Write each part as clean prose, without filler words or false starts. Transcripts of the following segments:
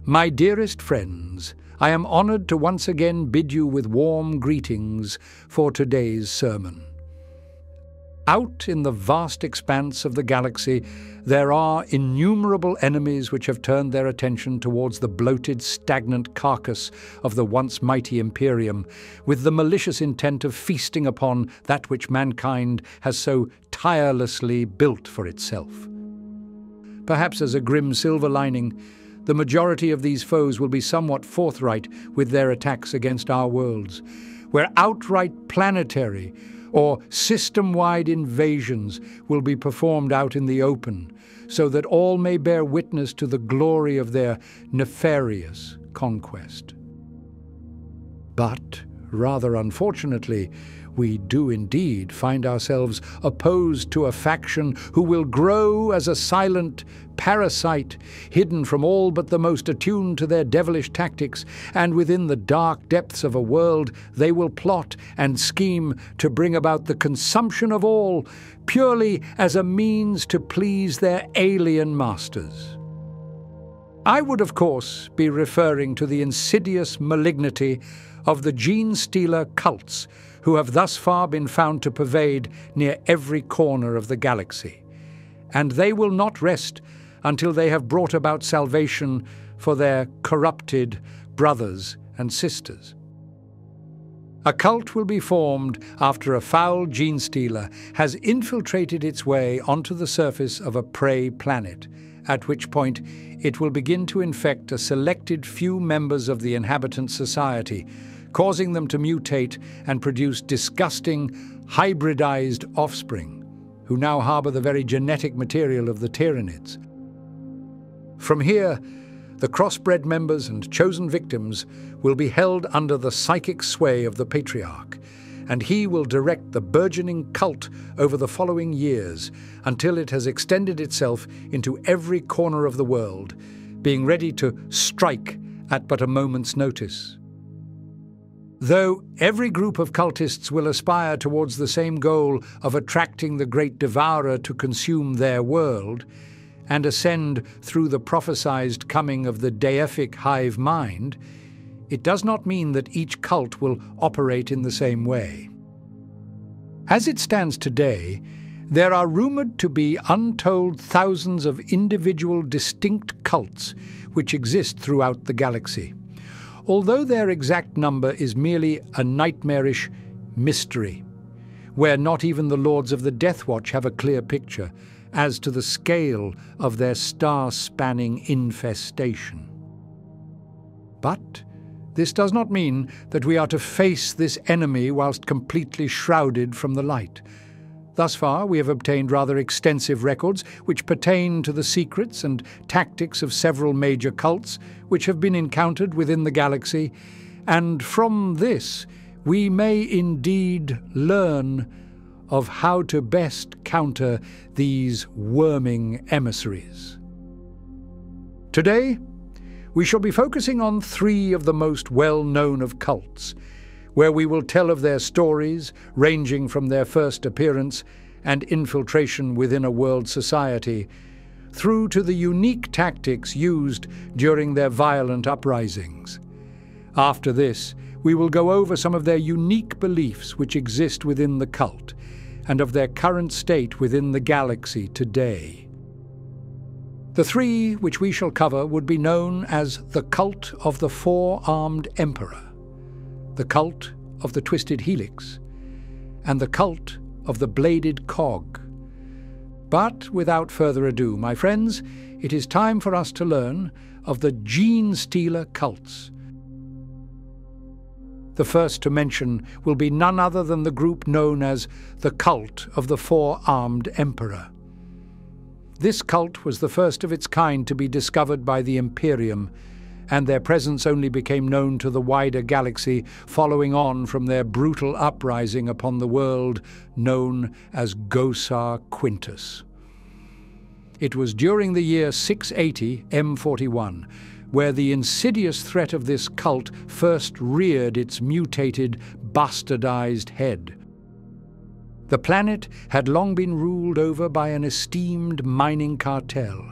My dearest friends, I am honored to once again bid you with warm greetings for today's sermon. Out in the vast expanse of the galaxy, there are innumerable enemies which have turned their attention towards the bloated, stagnant carcass of the once mighty Imperium, with the malicious intent of feasting upon that which mankind has so tirelessly built for itself. Perhaps as a grim silver lining, the majority of these foes will be somewhat forthright with their attacks against our worlds, where outright planetary or system-wide invasions will be performed out in the open, so that all may bear witness to the glory of their nefarious conquest. But, rather unfortunately, we do indeed find ourselves opposed to a faction who will grow as a silent parasite, hidden from all but the most attuned to their devilish tactics, and within the dark depths of a world they will plot and scheme to bring about the consumption of all, purely as a means to please their alien masters. I would, of course, be referring to the insidious malignity of the GENESTEALER cults, who have thus far been found to pervade near every corner of the galaxy. And they will not rest until they have brought about salvation for their corrupted brothers and sisters. A cult will be formed after a foul GENESTEALER has infiltrated its way onto the surface of a prey planet, at which point it will begin to infect a selected few members of the inhabitant society, causing them to mutate and produce disgusting, hybridized offspring, who now harbor the very genetic material of the Tyranids. From here, the crossbred members and chosen victims will be held under the psychic sway of the Patriarch, and he will direct the burgeoning cult over the following years until it has extended itself into every corner of the world, being ready to strike at but a moment's notice. Though every group of cultists will aspire towards the same goal of attracting the great devourer to consume their world, and ascend through the prophesied coming of the deific hive mind, it does not mean that each cult will operate in the same way. As it stands today, there are rumored to be untold thousands of individual distinct cults which exist throughout the galaxy, although their exact number is merely a nightmarish mystery, where not even the Lords of the Death Watch have a clear picture as to the scale of their star-spanning infestation. But this does not mean that we are to face this enemy whilst completely shrouded from the light. Thus far, we have obtained rather extensive records which pertain to the secrets and tactics of several major cults which have been encountered within the galaxy, and from this we may indeed learn of how to best counter these worming emissaries. Today, we shall be focusing on 3 of the most well-known of cults, where we will tell of their stories, ranging from their first appearance and infiltration within a world society, through to the unique tactics used during their violent uprisings. After this, we will go over some of their unique beliefs which exist within the cult, and of their current state within the galaxy today. The 3 which we shall cover would be known as the Cult of the Four-Armed Emperor, the Cult of the Twisted Helix, and the Cult of the Bladed Cog. But without further ado, my friends, it is time for us to learn of the GENESTEALER cults. The first to mention will be none other than the group known as the Cult of the Four-Armed Emperor. This cult was the first of its kind to be discovered by the Imperium, and their presence only became known to the wider galaxy following on from their brutal uprising upon the world known as Gosar Quintus. It was during the year 680 M41 where the insidious threat of this cult first reared its mutated, bastardized head. The planet had long been ruled over by an esteemed mining cartel,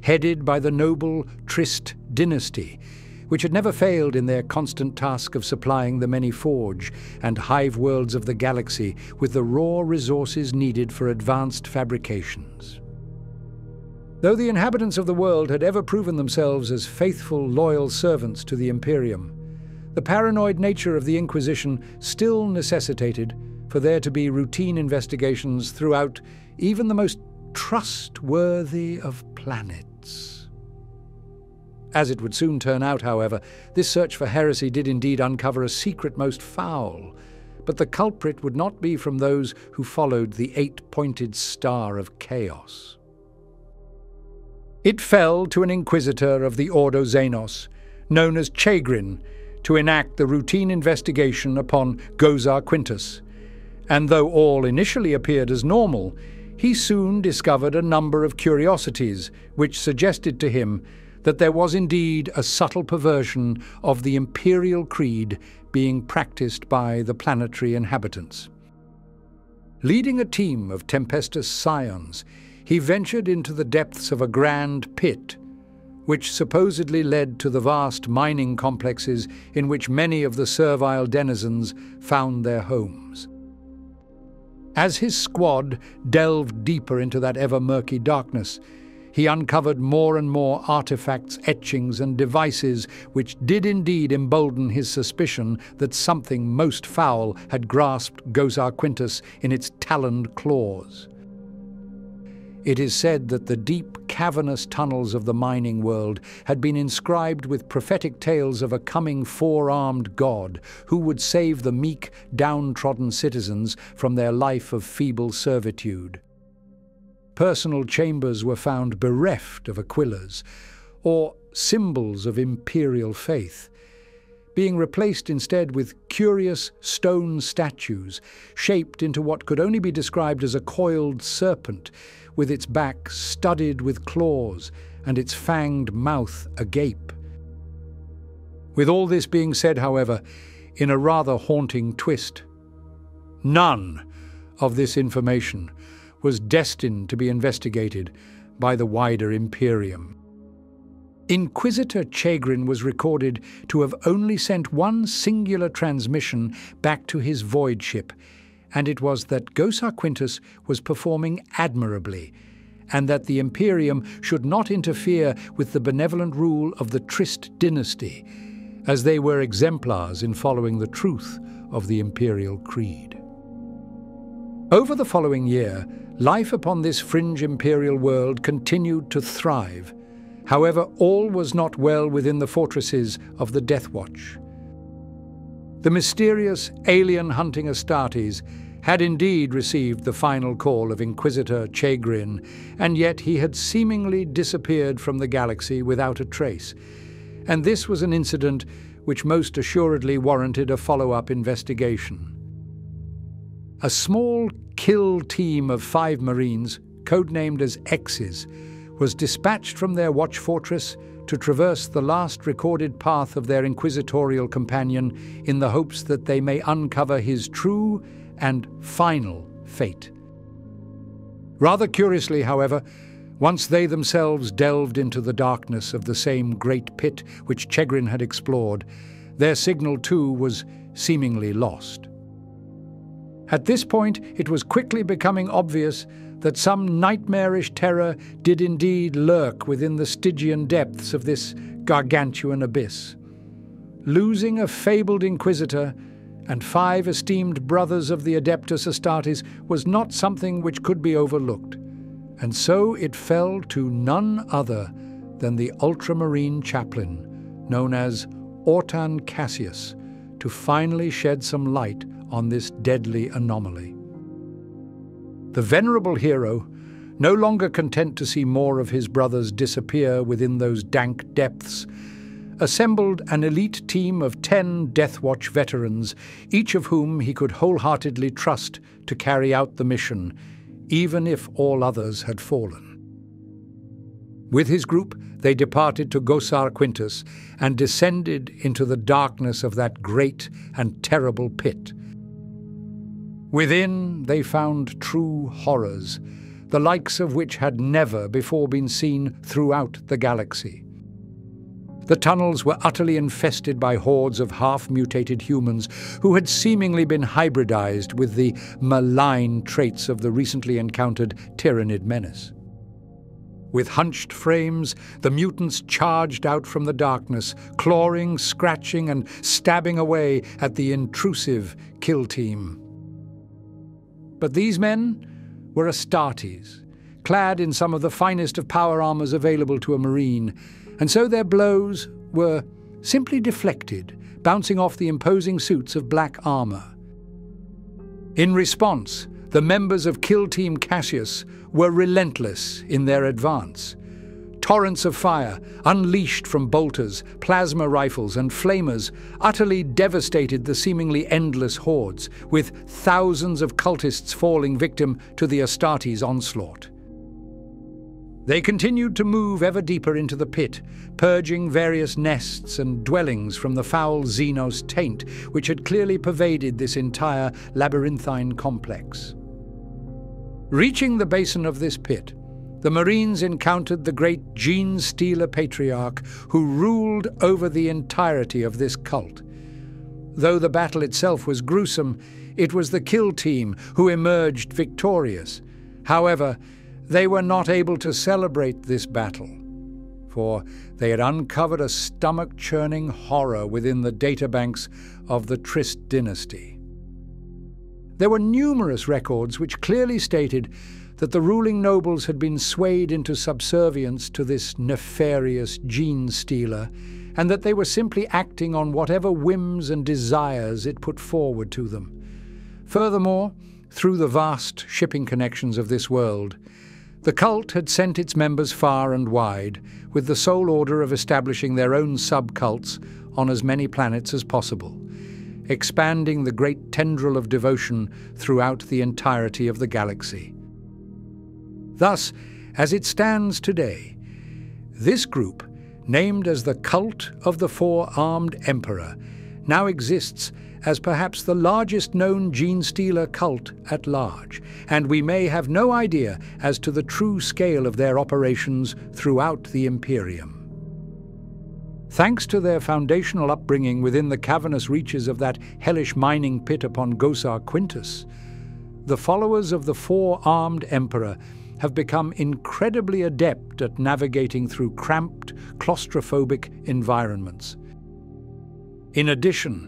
headed by the noble Trist dynasty, which had never failed in their constant task of supplying the many forge and hive worlds of the galaxy with the raw resources needed for advanced fabrications. Though the inhabitants of the world had ever proven themselves as faithful, loyal servants to the Imperium, the paranoid nature of the Inquisition still necessitated for there to be routine investigations throughout even the most trustworthy of planets. As it would soon turn out, however, this search for heresy did indeed uncover a secret most foul, but the culprit would not be from those who followed the eight-pointed star of chaos. It fell to an inquisitor of the Ordo Xenos, known as Chagrin, to enact the routine investigation upon Gozar Quintus, and though all initially appeared as normal, he soon discovered a number of curiosities which suggested to him that there was indeed a subtle perversion of the imperial creed being practiced by the planetary inhabitants. Leading a team of Tempestus scions, he ventured into the depths of a grand pit, which supposedly led to the vast mining complexes in which many of the servile denizens found their homes. As his squad delved deeper into that ever-murky darkness, he uncovered more and more artifacts, etchings, and devices which did indeed embolden his suspicion that something most foul had grasped Gozar Quintus in its taloned claws. It is said that the deep, cavernous tunnels of the mining world had been inscribed with prophetic tales of a coming four-armed god who would save the meek, downtrodden citizens from their life of feeble servitude. Personal chambers were found bereft of aquillas, or symbols of imperial faith, being replaced instead with curious stone statues shaped into what could only be described as a coiled serpent, with its back studded with claws and its fanged mouth agape. With all this being said, however, in a rather haunting twist, none of this information was destined to be investigated by the wider Imperium. Inquisitor Chagrin was recorded to have only sent one singular transmission back to his void ship, and it was that Gozar Quintus was performing admirably, and that the Imperium should not interfere with the benevolent rule of the Trist dynasty, as they were exemplars in following the truth of the imperial creed. Over the following year, life upon this fringe imperial world continued to thrive. However, all was not well within the fortresses of the Death Watch. The mysterious alien-hunting Astartes had indeed received the final call of Inquisitor Chagrin, and yet he had seemingly disappeared from the galaxy without a trace, and this was an incident which most assuredly warranted a follow-up investigation. A small kill team of 5 Marines, codenamed as X's, was dispatched from their watch fortress to traverse the last recorded path of their inquisitorial companion in the hopes that they may uncover his true and final fate. Rather curiously, however, once they themselves delved into the darkness of the same great pit which Chagrin had explored, their signal too was seemingly lost. At this point, it was quickly becoming obvious that some nightmarish terror did indeed lurk within the Stygian depths of this gargantuan abyss. Losing a fabled inquisitor and 5 esteemed brothers of the Adeptus Astartes was not something which could be overlooked, and so it fell to none other than the ultramarine chaplain, known as Ortan Cassius, to finally shed some light on this deadly anomaly. The venerable hero, no longer content to see more of his brothers disappear within those dank depths, assembled an elite team of 10 Death Watch veterans, each of whom he could wholeheartedly trust to carry out the mission, even if all others had fallen. With his group, they departed to Gozar Quintus and descended into the darkness of that great and terrible pit. Within, they found true horrors, the likes of which had never before been seen throughout the galaxy. The tunnels were utterly infested by hordes of half-mutated humans who had seemingly been hybridized with the malign traits of the recently encountered Tyrannid menace. With hunched frames, the mutants charged out from the darkness, clawing, scratching, and stabbing away at the intrusive kill team. But these men were Astartes, clad in some of the finest of power armors available to a Marine, and so their blows were simply deflected, bouncing off the imposing suits of black armor. In response, the members of Kill Team Cassius were relentless in their advance. Torrents of fire, unleashed from bolters, plasma rifles, and flamers, utterly devastated the seemingly endless hordes, with thousands of cultists falling victim to the Astartes' onslaught. They continued to move ever deeper into the pit, purging various nests and dwellings from the foul Xenos taint which had clearly pervaded this entire labyrinthine complex. Reaching the basin of this pit, the Marines encountered the great GENESTEALER patriarch who ruled over the entirety of this cult. Though the battle itself was gruesome, it was the kill team who emerged victorious. However, they were not able to celebrate this battle, for they had uncovered a stomach-churning horror within the databanks of the Trist dynasty. There were numerous records which clearly stated that the ruling nobles had been swayed into subservience to this nefarious GENESTEALER, and that they were simply acting on whatever whims and desires it put forward to them. Furthermore, through the vast shipping connections of this world, the cult had sent its members far and wide, with the sole order of establishing their own sub-cults on as many planets as possible, expanding the great tendril of devotion throughout the entirety of the galaxy. Thus, as it stands today, this group, named as the Cult of the Four-Armed Emperor, now exists as perhaps the largest known GENESTEALER cult at large, and we may have no idea as to the true scale of their operations throughout the Imperium. Thanks to their foundational upbringing within the cavernous reaches of that hellish mining pit upon Gosar Quintus, the followers of the Four-Armed Emperor have become incredibly adept at navigating through cramped, claustrophobic environments. In addition,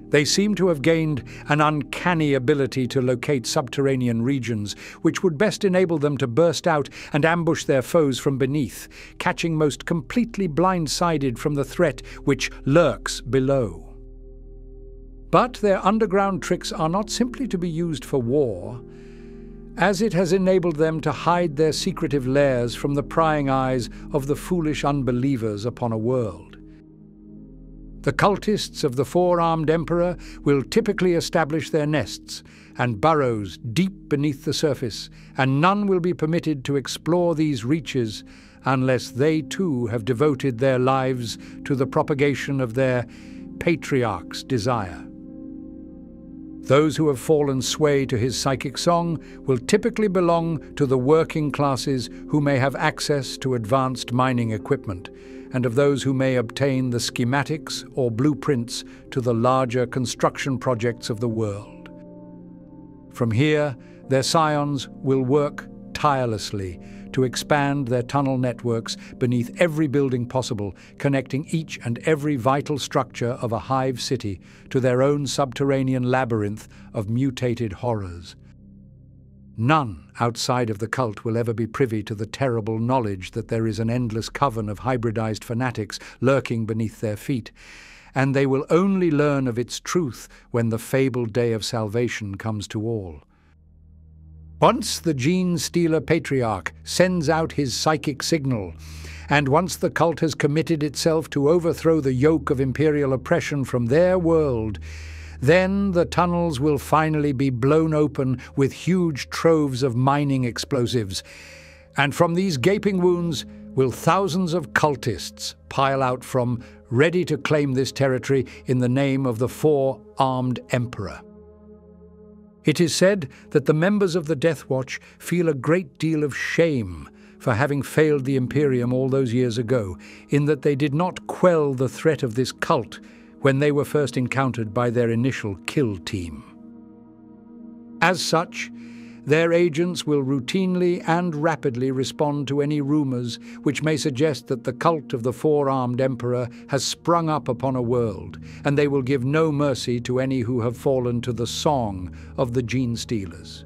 they seem to have gained an uncanny ability to locate subterranean regions, which would best enable them to burst out and ambush their foes from beneath, catching most completely blindsided from the threat which lurks below. But their underground tricks are not simply to be used for war, as it has enabled them to hide their secretive lairs from the prying eyes of the foolish unbelievers upon a world. The cultists of the Four-Armed Emperor will typically establish their nests and burrows deep beneath the surface, and none will be permitted to explore these reaches unless they too have devoted their lives to the propagation of their patriarch's desire. Those who have fallen sway to his psychic song will typically belong to the working classes who may have access to advanced mining equipment, and of those who may obtain the schematics or blueprints to the larger construction projects of the world. From here, their scions will work tirelessly to expand their tunnel networks beneath every building possible, connecting each and every vital structure of a hive city to their own subterranean labyrinth of mutated horrors. None outside of the cult will ever be privy to the terrible knowledge that there is an endless coven of hybridized fanatics lurking beneath their feet, and they will only learn of its truth when the fabled day of salvation comes to all. Once the GENESTEALER patriarch sends out his psychic signal, and once the cult has committed itself to overthrow the yoke of imperial oppression from their world, then the tunnels will finally be blown open with huge troves of mining explosives, and from these gaping wounds will thousands of cultists pile out from, ready to claim this territory in the name of the Four-Armed Emperor. It is said that the members of the Death Watch feel a great deal of shame for having failed the Imperium all those years ago, in that they did not quell the threat of this cult when they were first encountered by their initial kill team. As such, their agents will routinely and rapidly respond to any rumors which may suggest that the cult of the four-armed emperor has sprung up upon a world, and they will give no mercy to any who have fallen to the song of the GENESTEALERs.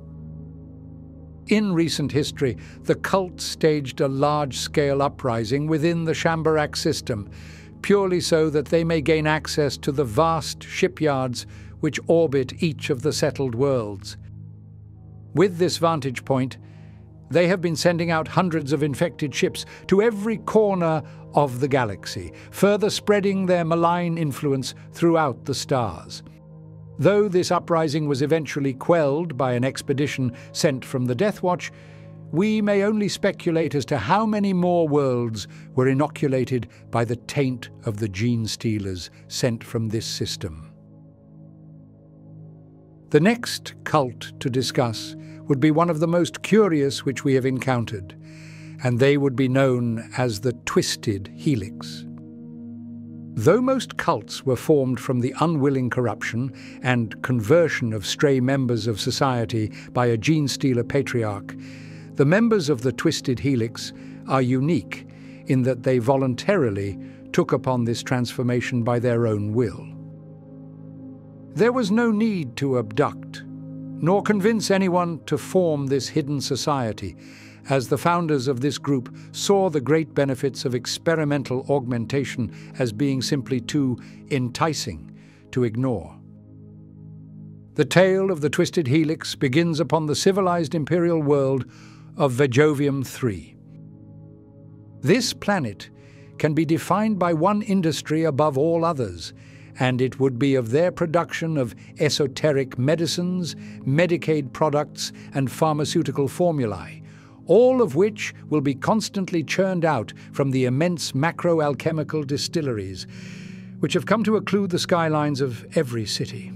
In recent history, the cult staged a large-scale uprising within the Shambarak system, purely so that they may gain access to the vast shipyards which orbit each of the settled worlds. With this vantage point, they have been sending out hundreds of infected ships to every corner of the galaxy, further spreading their malign influence throughout the stars. Though this uprising was eventually quelled by an expedition sent from the Death Watch, we may only speculate as to how many more worlds were inoculated by the taint of the GENESTEALERs sent from this system. The next cult to discuss would be one of the most curious which we have encountered, and they would be known as the Twisted Helix. Though most cults were formed from the unwilling corruption and conversion of stray members of society by a GENESTEALER patriarch, the members of the Twisted Helix are unique in that they voluntarily took upon this transformation by their own will. There was no need to abduct, nor convince anyone to form this hidden society, as the founders of this group saw the great benefits of experimental augmentation as being simply too enticing to ignore. The tale of the Twisted Helix begins upon the civilized imperial world of Vejovium III. This planet can be defined by one industry above all others, and it would be of their production of esoteric medicines, Medicaid products, and pharmaceutical formulae, all of which will be constantly churned out from the immense macroalchemical distilleries, which have come to occlude the skylines of every city.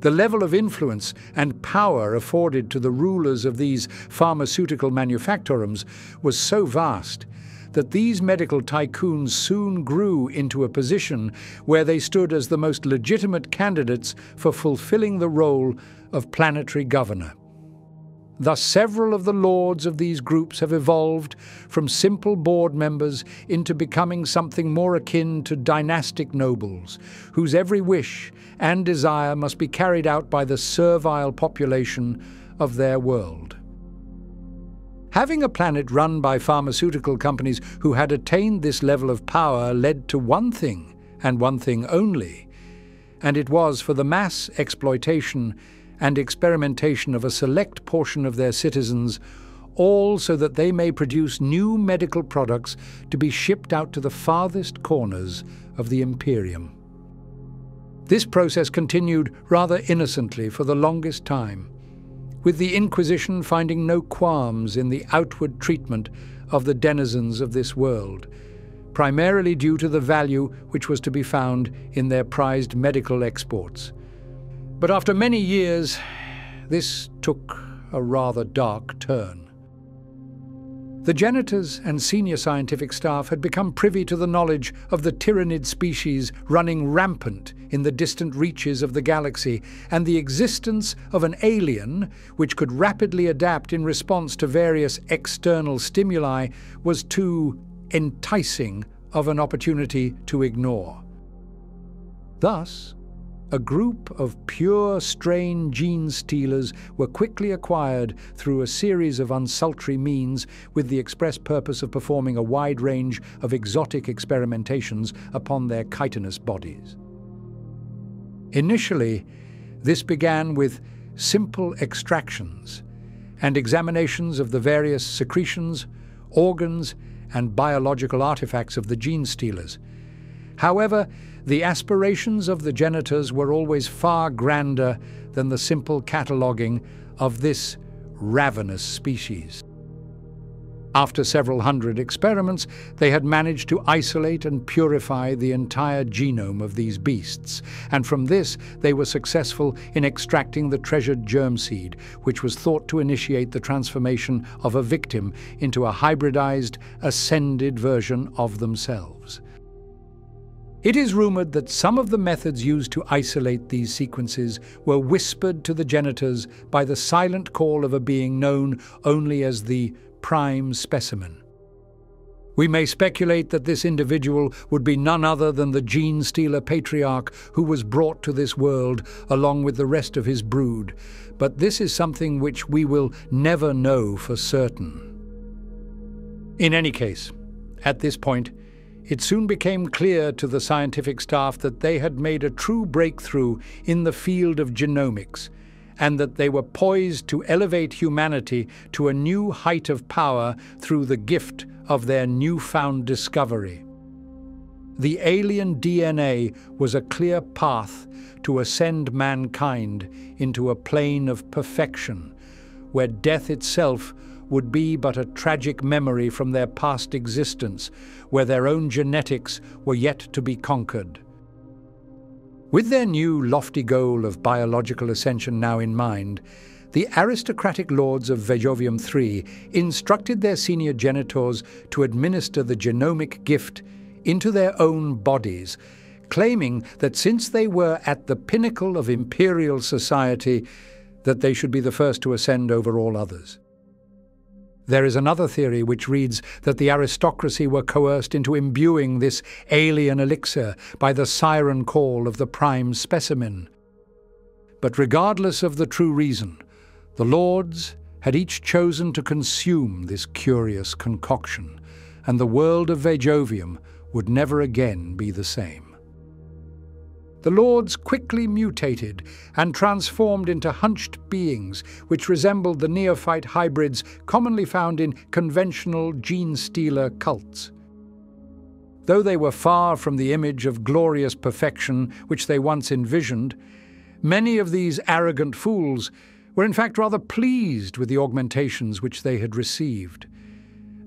The level of influence and power afforded to the rulers of these pharmaceutical manufactorums was so vast that these medical tycoons soon grew into a position where they stood as the most legitimate candidates for fulfilling the role of planetary governor. Thus, several of the lords of these groups have evolved from simple board members into becoming something more akin to dynastic nobles, whose every wish and desire must be carried out by the servile population of their world. Having a planet run by pharmaceutical companies who had attained this level of power led to one thing, and one thing only, and it was for the mass exploitation and experimentation of a select portion of their citizens, all so that they may produce new medical products to be shipped out to the farthest corners of the Imperium. This process continued rather innocently for the longest time, with the Inquisition finding no qualms in the outward treatment of the denizens of this world, primarily due to the value which was to be found in their prized medical exports. But after many years, this took a rather dark turn. The janitors and senior scientific staff had become privy to the knowledge of the tyrannid species running rampant in the distant reaches of the galaxy, and the existence of an alien which could rapidly adapt in response to various external stimuli was too enticing of an opportunity to ignore. Thus, a group of pure strain GENESTEALERs were quickly acquired through a series of unsultry means with the express purpose of performing a wide range of exotic experimentations upon their chitinous bodies. Initially, this began with simple extractions and examinations of the various secretions, organs, and biological artifacts of the GENESTEALERs. However, the aspirations of the genitors were always far grander than the simple cataloguing of this ravenous species. After several hundred experiments, they had managed to isolate and purify the entire genome of these beasts, and from this they were successful in extracting the treasured germ seed, which was thought to initiate the transformation of a victim into a hybridized, ascended version of themselves. It is rumored that some of the methods used to isolate these sequences were whispered to the genitors by the silent call of a being known only as the prime specimen. We may speculate that this individual would be none other than the GENESTEALER patriarch who was brought to this world along with the rest of his brood, but this is something which we will never know for certain. In any case, at this point, it soon became clear to the scientific staff that they had made a true breakthrough in the field of genomics, and that they were poised to elevate humanity to a new height of power through the gift of their newfound discovery. The alien DNA was a clear path to ascend mankind into a plane of perfection, where death itself would be but a tragic memory from their past existence, where their own genetics were yet to be conquered. With their new lofty goal of biological ascension now in mind, the aristocratic lords of Vejovium III instructed their senior genitors to administer the genomic gift into their own bodies, claiming that since they were at the pinnacle of imperial society, that they should be the first to ascend over all others. There is another theory which reads that the aristocracy were coerced into imbuing this alien elixir by the siren call of the prime specimen. But regardless of the true reason, the lords had each chosen to consume this curious concoction, and the world of Vejovium would never again be the same. The lords quickly mutated and transformed into hunched beings which resembled the neophyte hybrids commonly found in conventional GENESTEALER cults. Though they were far from the image of glorious perfection which they once envisioned, many of these arrogant fools were in fact rather pleased with the augmentations which they had received.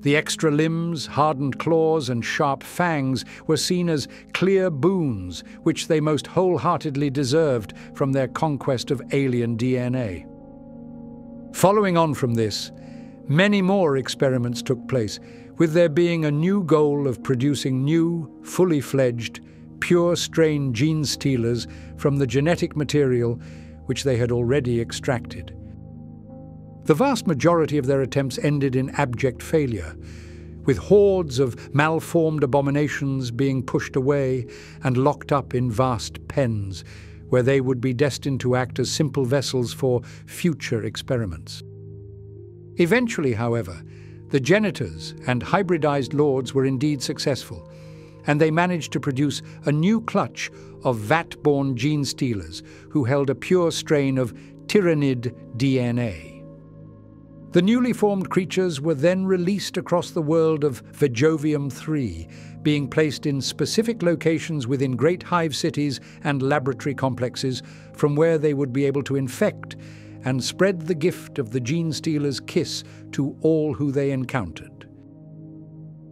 The extra limbs, hardened claws, and sharp fangs were seen as clear boons which they most wholeheartedly deserved from their conquest of alien DNA. Following on from this, many more experiments took place, with there being a new goal of producing new, fully fledged, pure strain GENESTEALERs from the genetic material which they had already extracted. The vast majority of their attempts ended in abject failure, with hordes of malformed abominations being pushed away and locked up in vast pens, where they would be destined to act as simple vessels for future experiments. Eventually, however, the genitors and hybridized lords were indeed successful, and they managed to produce a new clutch of vat-born GENESTEALERs who held a pure strain of tyrannid DNA. The newly formed creatures were then released across the world of Vejovium III, being placed in specific locations within great hive cities and laboratory complexes, from where they would be able to infect and spread the gift of the GENESTEALER's kiss to all who they encountered.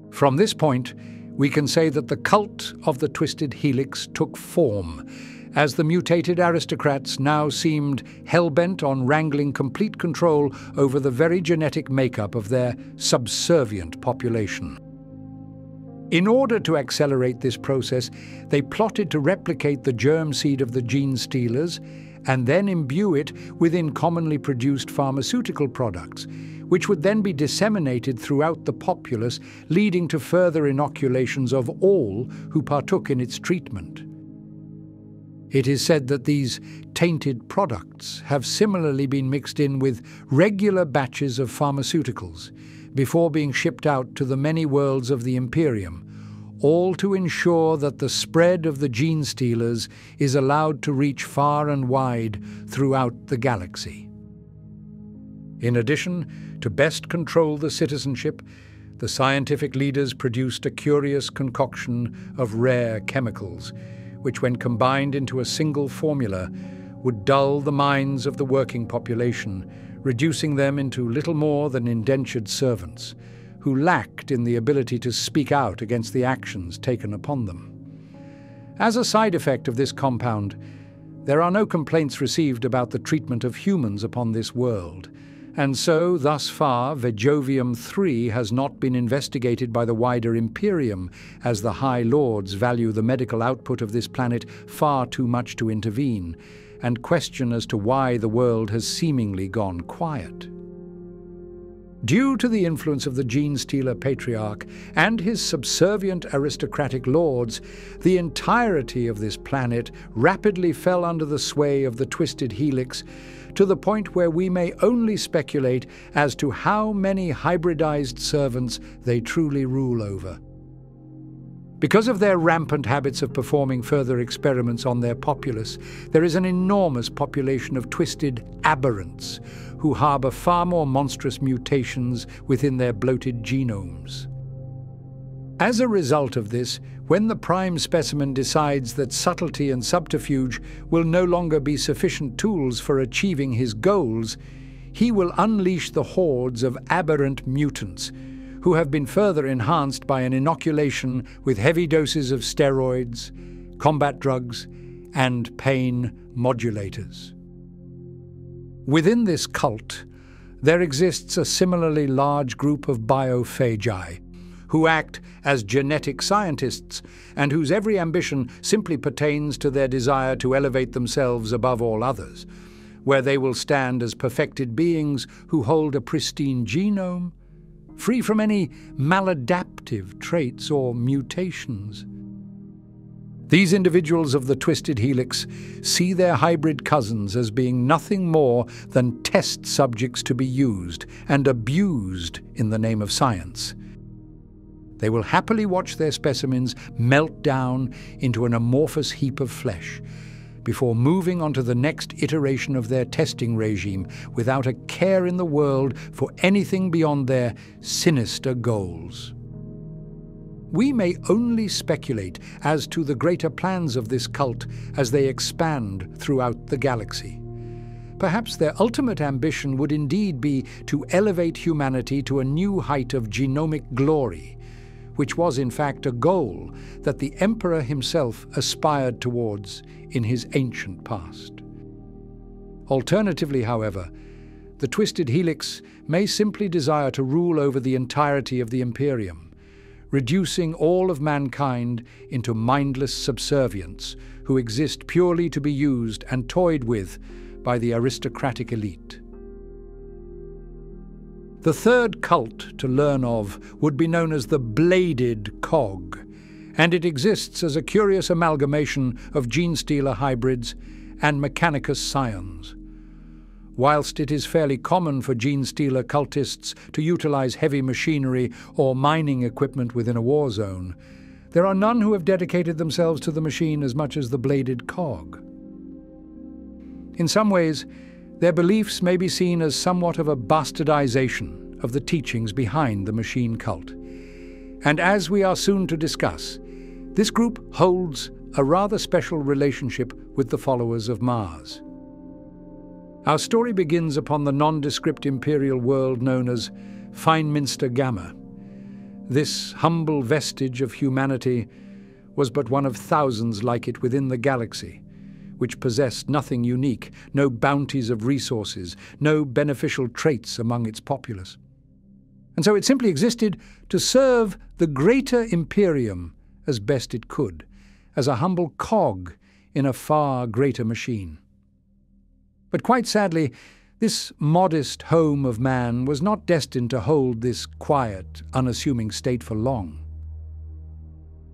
From this point, we can say that the cult of the Twisted Helix took form, as the mutated aristocrats now seemed hell-bent on wrangling complete control over the very genetic makeup of their subservient population. In order to accelerate this process, they plotted to replicate the germ seed of the GENESTEALERs and then imbue it within commonly produced pharmaceutical products, which would then be disseminated throughout the populace, leading to further inoculations of all who partook in its treatment. It is said that these tainted products have similarly been mixed in with regular batches of pharmaceuticals before being shipped out to the many worlds of the Imperium, all to ensure that the spread of the GENESTEALERs is allowed to reach far and wide throughout the galaxy. In addition, to best control the citizenship, the scientific leaders produced a curious concoction of rare chemicals, which when combined into a single formula would dull the minds of the working population, reducing them into little more than indentured servants, who lacked in the ability to speak out against the actions taken upon them. As a side effect of this compound, there are no complaints received about the treatment of humans upon this world, and so, thus far, Vejovium-3 has not been investigated by the wider Imperium, as the High Lords value the medical output of this planet far too much to intervene, and question as to why the world has seemingly gone quiet. Due to the influence of the GENESTEALER Patriarch and his subservient aristocratic lords, the entirety of this planet rapidly fell under the sway of the Twisted Helix, to the point where we may only speculate as to how many hybridized servants they truly rule over. Because of their rampant habits of performing further experiments on their populace, there is an enormous population of twisted aberrants who harbour far more monstrous mutations within their bloated genomes. As a result of this, when the prime specimen decides that subtlety and subterfuge will no longer be sufficient tools for achieving his goals, he will unleash the hordes of aberrant mutants, who have been further enhanced by an inoculation with heavy doses of steroids, combat drugs, and pain modulators. Within this cult, there exists a similarly large group of biophagi, who act as genetic scientists and whose every ambition simply pertains to their desire to elevate themselves above all others, where they will stand as perfected beings who hold a pristine genome, free from any maladaptive traits or mutations. These individuals of the Twisted Helix see their hybrid cousins as being nothing more than test subjects to be used and abused in the name of science. They will happily watch their specimens melt down into an amorphous heap of flesh, before moving on to the next iteration of their testing regime without a care in the world for anything beyond their sinister goals. We may only speculate as to the greater plans of this cult as they expand throughout the galaxy. Perhaps their ultimate ambition would indeed be to elevate humanity to a new height of genomic glory, which was in fact a goal that the Emperor himself aspired towards in his ancient past. Alternatively, however, the Twisted Helix may simply desire to rule over the entirety of the Imperium, reducing all of mankind into mindless subservients who exist purely to be used and toyed with by the aristocratic elite. The third cult to learn of would be known as the Bladed Cog, and it exists as a curious amalgamation of GENESTEALER hybrids and Mechanicus scions. Whilst it is fairly common for GENESTEALER cultists to utilize heavy machinery or mining equipment within a war zone, there are none who have dedicated themselves to the machine as much as the Bladed Cog. In some ways, their beliefs may be seen as somewhat of a bastardization of the teachings behind the machine cult. And as we are soon to discuss, this group holds a rather special relationship with the followers of Mars. Our story begins upon the nondescript imperial world known as Fineminster Gamma. This humble vestige of humanity was but one of thousands like it within the galaxy, which possessed nothing unique, no bounties of resources, no beneficial traits among its populace. And so it simply existed to serve the greater Imperium as best it could, as a humble cog in a far greater machine. But quite sadly, this modest home of man was not destined to hold this quiet, unassuming state for long.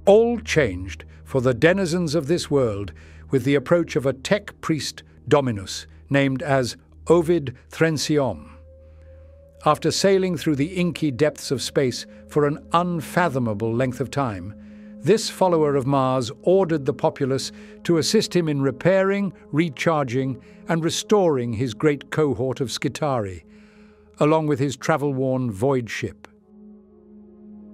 All changed for the denizens of this world with the approach of a tech priest Dominus, named as Ovid Thrensiom. After sailing through the inky depths of space for an unfathomable length of time, this follower of Mars ordered the populace to assist him in repairing, recharging, and restoring his great cohort of Skitarii, along with his travel-worn void ship.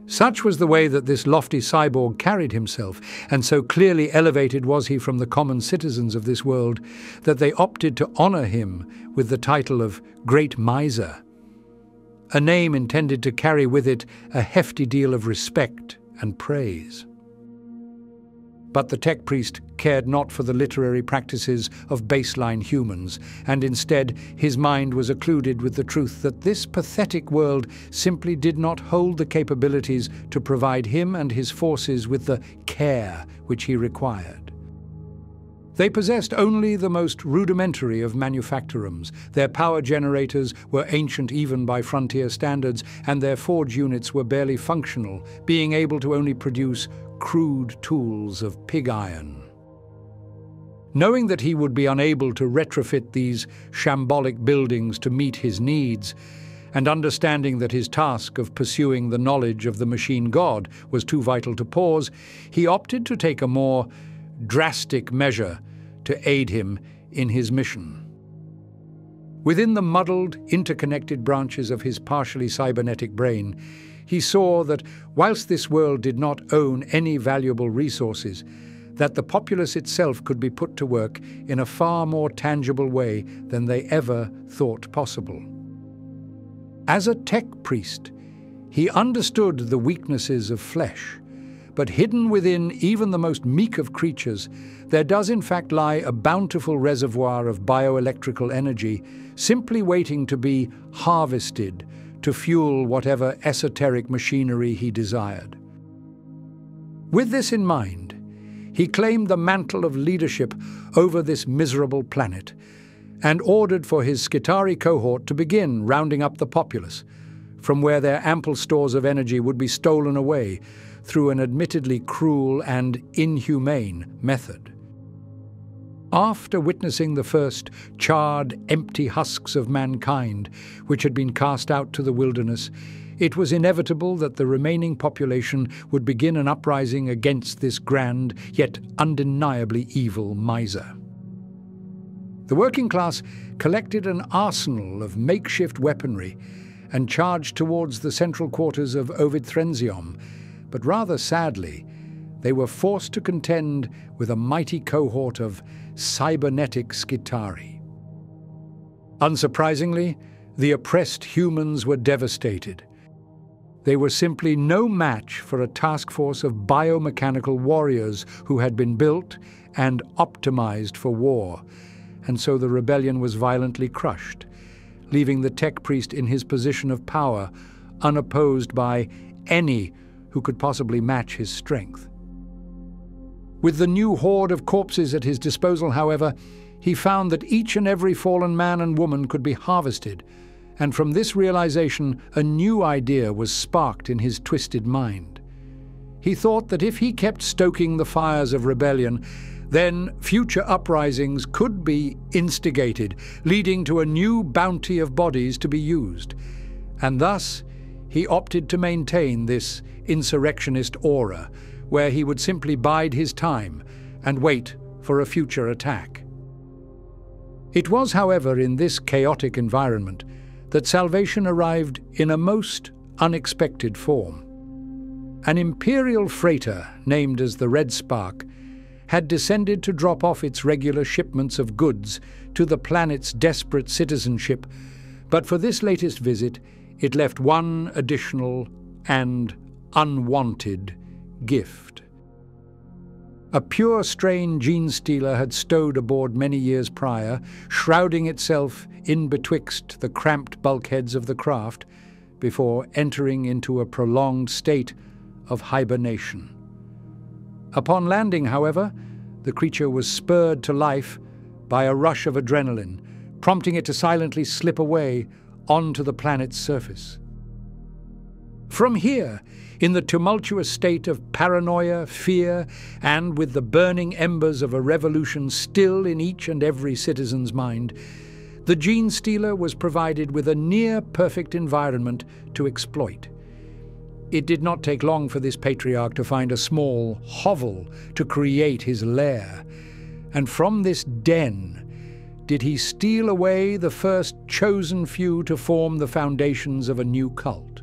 Such was the way that this lofty cyborg carried himself, and so clearly elevated was he from the common citizens of this world, that they opted to honor him with the title of Great Miser. a name intended to carry with it a hefty deal of respect and praise. But the tech priest cared not for the literary practices of baseline humans, and instead his mind was occluded with the truth that this pathetic world simply did not hold the capabilities to provide him and his forces with the care which he required. They possessed only the most rudimentary of manufactorums. Their power generators were ancient even by frontier standards, and their forge units were barely functional, being able to only produce crude tools of pig iron. Knowing that he would be unable to retrofit these shambolic buildings to meet his needs, and understanding that his task of pursuing the knowledge of the machine god was too vital to pause, he opted to take a more drastic measure to aid him in his mission. Within the muddled, interconnected branches of his partially cybernetic brain, he saw that, whilst this world did not own any valuable resources, that the populace itself could be put to work in a far more tangible way than they ever thought possible. As a tech priest, he understood the weaknesses of flesh, but hidden within even the most meek of creatures, there does in fact lie a bountiful reservoir of bioelectrical energy, simply waiting to be harvested to fuel whatever esoteric machinery he desired. With this in mind, he claimed the mantle of leadership over this miserable planet, and ordered for his Skitarii cohort to begin rounding up the populace, from where their ample stores of energy would be stolen away through an admittedly cruel and inhumane method. After witnessing the first charred, empty husks of mankind which had been cast out to the wilderness, it was inevitable that the remaining population would begin an uprising against this grand, yet undeniably evil miser. The working class collected an arsenal of makeshift weaponry and charged towards the central quarters of Ovid Thrensium, but rather sadly, they were forced to contend with a mighty cohort of cybernetic Skitarii. Unsurprisingly, the oppressed humans were devastated. They were simply no match for a task force of biomechanical warriors who had been built and optimized for war, and so the rebellion was violently crushed, leaving the tech priest in his position of power, unopposed by any who could possibly match his strength. With the new horde of corpses at his disposal, however, he found that each and every fallen man and woman could be harvested, and from this realization a new idea was sparked in his twisted mind. He thought that if he kept stoking the fires of rebellion, then future uprisings could be instigated, leading to a new bounty of bodies to be used, and thus he opted to maintain this insurrectionist aura, where he would simply bide his time and wait for a future attack. It was, however, in this chaotic environment that salvation arrived in a most unexpected form. An imperial freighter, named as the Red Spark, had descended to drop off its regular shipments of goods to the planet's desperate citizenship, but for this latest visit, it left one additional and unwanted gift. A pure strain GENESTEALER had stowed aboard many years prior, shrouding itself in betwixt the cramped bulkheads of the craft, before entering into a prolonged state of hibernation. Upon landing, however, the creature was spurred to life by a rush of adrenaline, prompting it to silently slip away onto the planet's surface. From here, in the tumultuous state of paranoia, fear, and with the burning embers of a revolution still in each and every citizen's mind, the GENESTEALER was provided with a near-perfect environment to exploit. It did not take long for this patriarch to find a small hovel to create his lair, and from this den did he steal away the first chosen few to form the foundations of a new cult.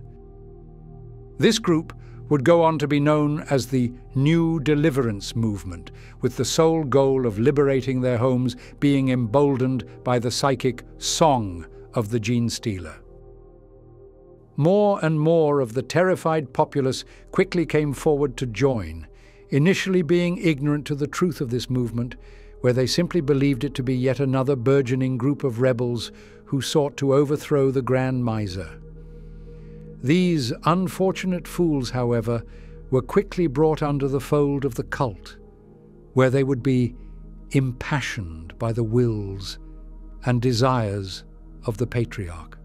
This group would go on to be known as the New Deliverance Movement, with the sole goal of liberating their homes being emboldened by the psychic song of the GENESTEALER. More and more of the terrified populace quickly came forward to join, initially being ignorant to the truth of this movement, where they simply believed it to be yet another burgeoning group of rebels who sought to overthrow the Grand Miser. These unfortunate fools, however, were quickly brought under the fold of the cult, where they would be impassioned by the wills and desires of the Patriarch.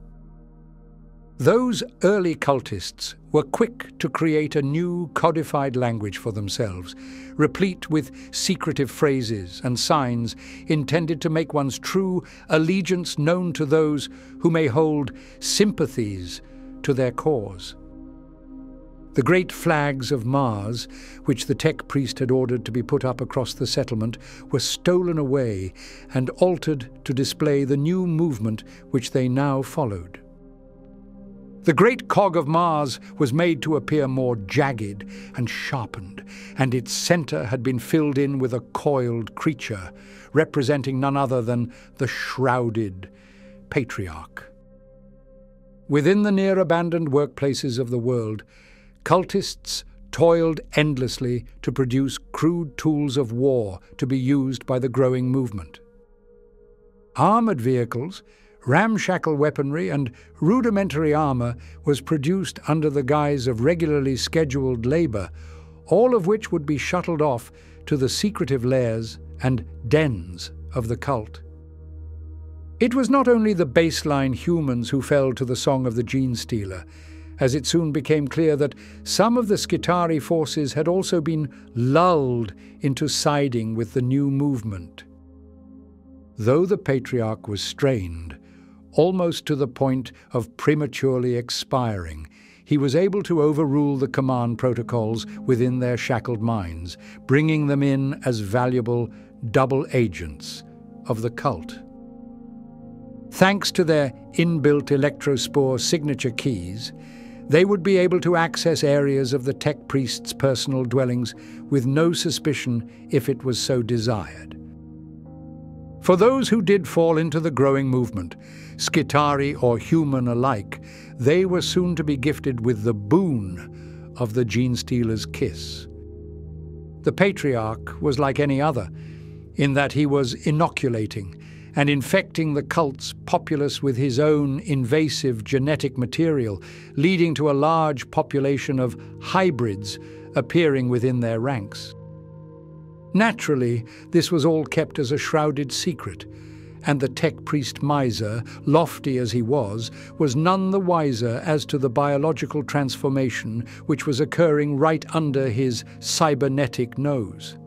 Those early cultists were quick to create a new codified language for themselves, replete with secretive phrases and signs intended to make one's true allegiance known to those who may hold sympathies to their cause. The great flags of Mars, which the tech priest had ordered to be put up across the settlement, were stolen away and altered to display the new movement which they now followed. The great cog of Mars was made to appear more jagged and sharpened, and its center had been filled in with a coiled creature, representing none other than the shrouded Patriarch. Within the near-abandoned workplaces of the world, cultists toiled endlessly to produce crude tools of war to be used by the growing movement. Armored vehicles, ramshackle weaponry and rudimentary armor was produced under the guise of regularly scheduled labor, all of which would be shuttled off to the secretive lairs and dens of the cult. It was not only the baseline humans who fell to the song of the GENESTEALER, as it soon became clear that some of the Skitarii forces had also been lulled into siding with the new movement. Though the Patriarch was strained, almost to the point of prematurely expiring, he was able to overrule the command protocols within their shackled minds, bringing them in as valuable double agents of the cult. Thanks to their inbuilt electrospore signature keys, they would be able to access areas of the tech priest's personal dwellings with no suspicion if it was so desired. For those who did fall into the growing movement, Skitarii or human alike, they were soon to be gifted with the boon of the GENESTEALER's kiss. The Patriarch was like any other, in that he was inoculating and infecting the cult's populace with his own invasive genetic material, leading to a large population of hybrids appearing within their ranks. Naturally, this was all kept as a shrouded secret, and the tech priest miser, lofty as he was none the wiser as to the biological transformation which was occurring right under his cybernetic nose.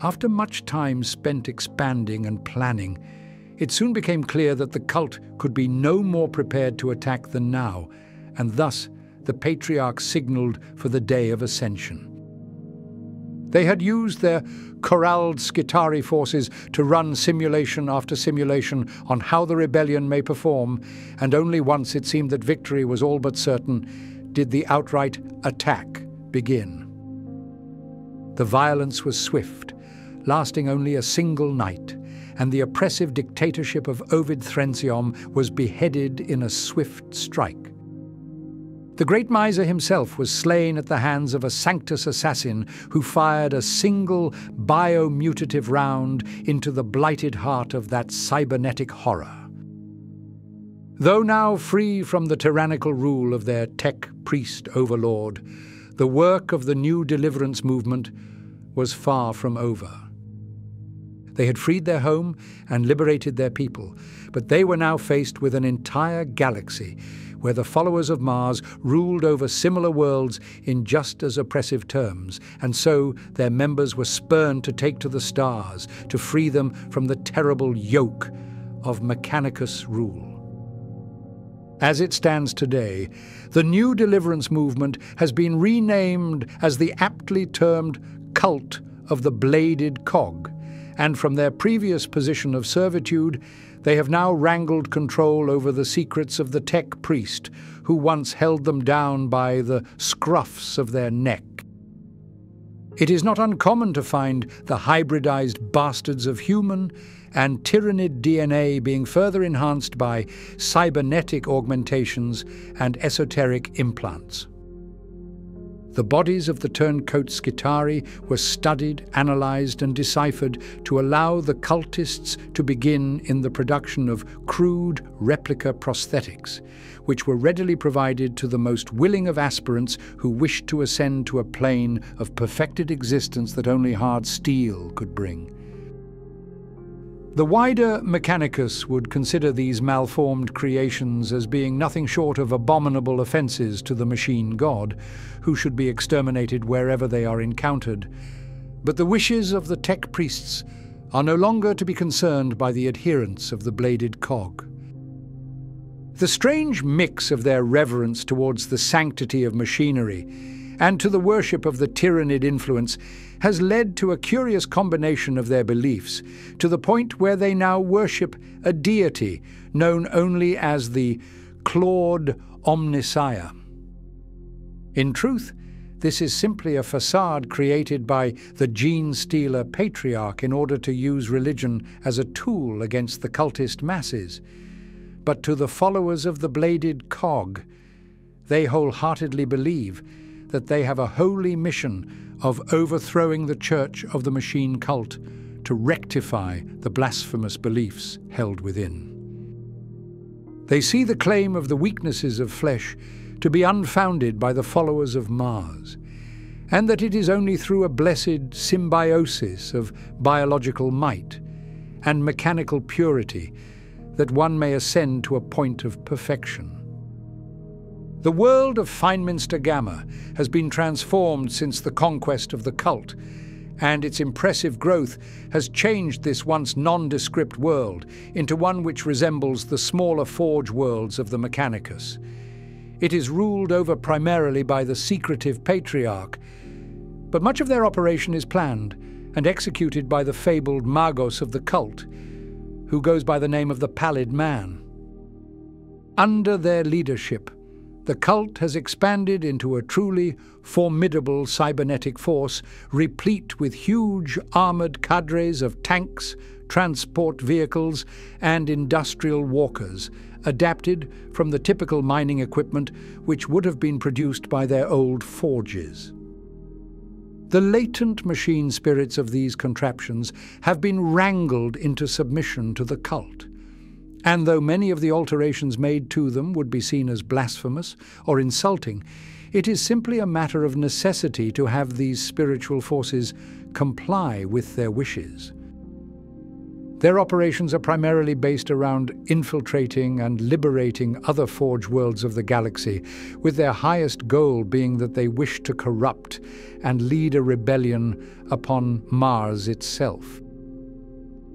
After much time spent expanding and planning, it soon became clear that the cult could be no more prepared to attack than now, and thus the Patriarch signaled for the day of ascension. They had used their corralled Skitarii forces to run simulation after simulation on how the rebellion may perform, and only once it seemed that victory was all but certain did the outright attack begin. The violence was swift, lasting only a single night, and the oppressive dictatorship of Ovid Thrensium was beheaded in a swift strike. The great miser himself was slain at the hands of a Sanctus assassin who fired a single biomutative round into the blighted heart of that cybernetic horror. Though now free from the tyrannical rule of their tech priest overlord, the work of the new deliverance movement was far from over. They had freed their home and liberated their people, but they were now faced with an entire galaxy where the followers of Mars ruled over similar worlds in just as oppressive terms, and so their members were spurned to take to the stars to free them from the terrible yoke of Mechanicus rule. As it stands today, the new deliverance movement has been renamed as the aptly termed Cult of the Bladed Cog, and from their previous position of servitude, they have now wrangled control over the secrets of the tech priest, who once held them down by the scruffs of their neck. It is not uncommon to find the hybridized bastards of human and tyrannid DNA being further enhanced by cybernetic augmentations and esoteric implants. The bodies of the turncoat Skitarii were studied, analyzed, and deciphered to allow the cultists to begin in the production of crude replica prosthetics, which were readily provided to the most willing of aspirants who wished to ascend to a plane of perfected existence that only hard steel could bring. The wider Mechanicus would consider these malformed creations as being nothing short of abominable offences to the machine god, who should be exterminated wherever they are encountered. But the wishes of the tech priests are no longer to be concerned by the adherents of the Bladed Cog. The strange mix of their reverence towards the sanctity of machinery and to the worship of the tyrannid influence has led to a curious combination of their beliefs, to the point where they now worship a deity known only as the Claude Omnissiah. In truth, this is simply a facade created by the GENESTEALER patriarch in order to use religion as a tool against the cultist masses. But to the followers of the Bladed Cog, they wholeheartedly believe that they have a holy mission of overthrowing the church of the machine cult to rectify the blasphemous beliefs held within. They see the claim of the weaknesses of flesh to be unfounded by the followers of Mars, and that it is only through a blessed symbiosis of biological might and mechanical purity that one may ascend to a point of perfection. The world of Feynminster Gamma has been transformed since the conquest of the cult, and its impressive growth has changed this once nondescript world into one which resembles the smaller forge worlds of the Mechanicus. It is ruled over primarily by the secretive patriarch, but much of their operation is planned and executed by the fabled Magos of the cult, who goes by the name of the Pallid Man. Under their leadership, the cult has expanded into a truly formidable cybernetic force, replete with huge armored cadres of tanks, transport vehicles, and industrial walkers, adapted from the typical mining equipment which would have been produced by their old forges. The latent machine spirits of these contraptions have been wrangled into submission to the cult. And though many of the alterations made to them would be seen as blasphemous or insulting, it is simply a matter of necessity to have these spiritual forces comply with their wishes. Their operations are primarily based around infiltrating and liberating other forge worlds of the galaxy, with their highest goal being that they wish to corrupt and lead a rebellion upon Mars itself.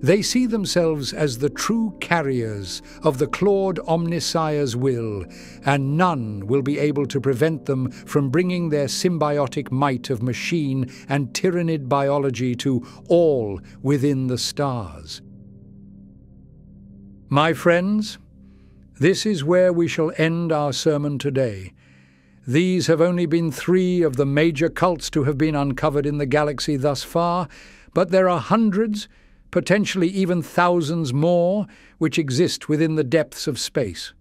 They see themselves as the true carriers of the Claude Omnissiah's will, and none will be able to prevent them from bringing their symbiotic might of machine and tyrannid biology to all within the stars. My friends, this is where we shall end our sermon today. These have only been 3 of the major cults to have been uncovered in the galaxy thus far, but there are hundreds, potentially even thousands more, which exist within the depths of space.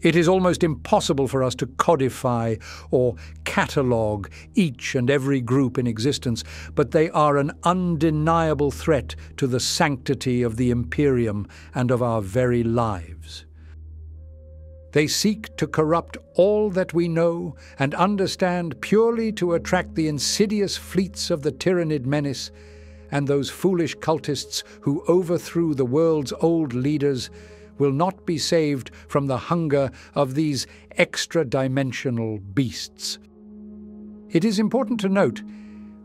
It is almost impossible for us to codify or catalogue each and every group in existence, but they are an undeniable threat to the sanctity of the Imperium and of our very lives. They seek to corrupt all that we know and understand purely to attract the insidious fleets of the Tyrannid Menace and those foolish cultists who overthrew the world's old leaders will not be saved from the hunger of these extra-dimensional beasts. It is important to note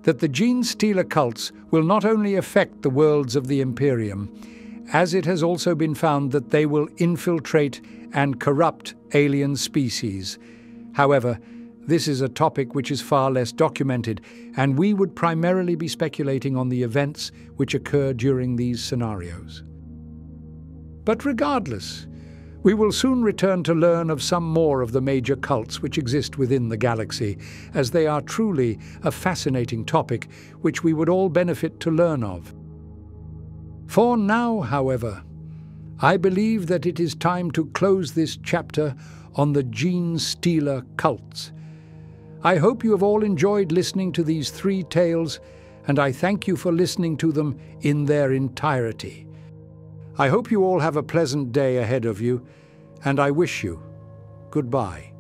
that the GENESTEALER cults will not only affect the worlds of the Imperium, as it has also been found that they will infiltrate and corrupt alien species. However, this is a topic which is far less documented, and we would primarily be speculating on the events which occur during these scenarios. But regardless, We will soon return to learn of some more of the major cults which exist within the galaxy, as they are truly a fascinating topic which we would all benefit to learn of. For now, however, I believe that it is time to close this chapter on the GENESTEALER cults. I hope you have all enjoyed listening to these 3 tales, and I thank you for listening to them in their entirety. I hope you all have a pleasant day ahead of you, and I wish you goodbye.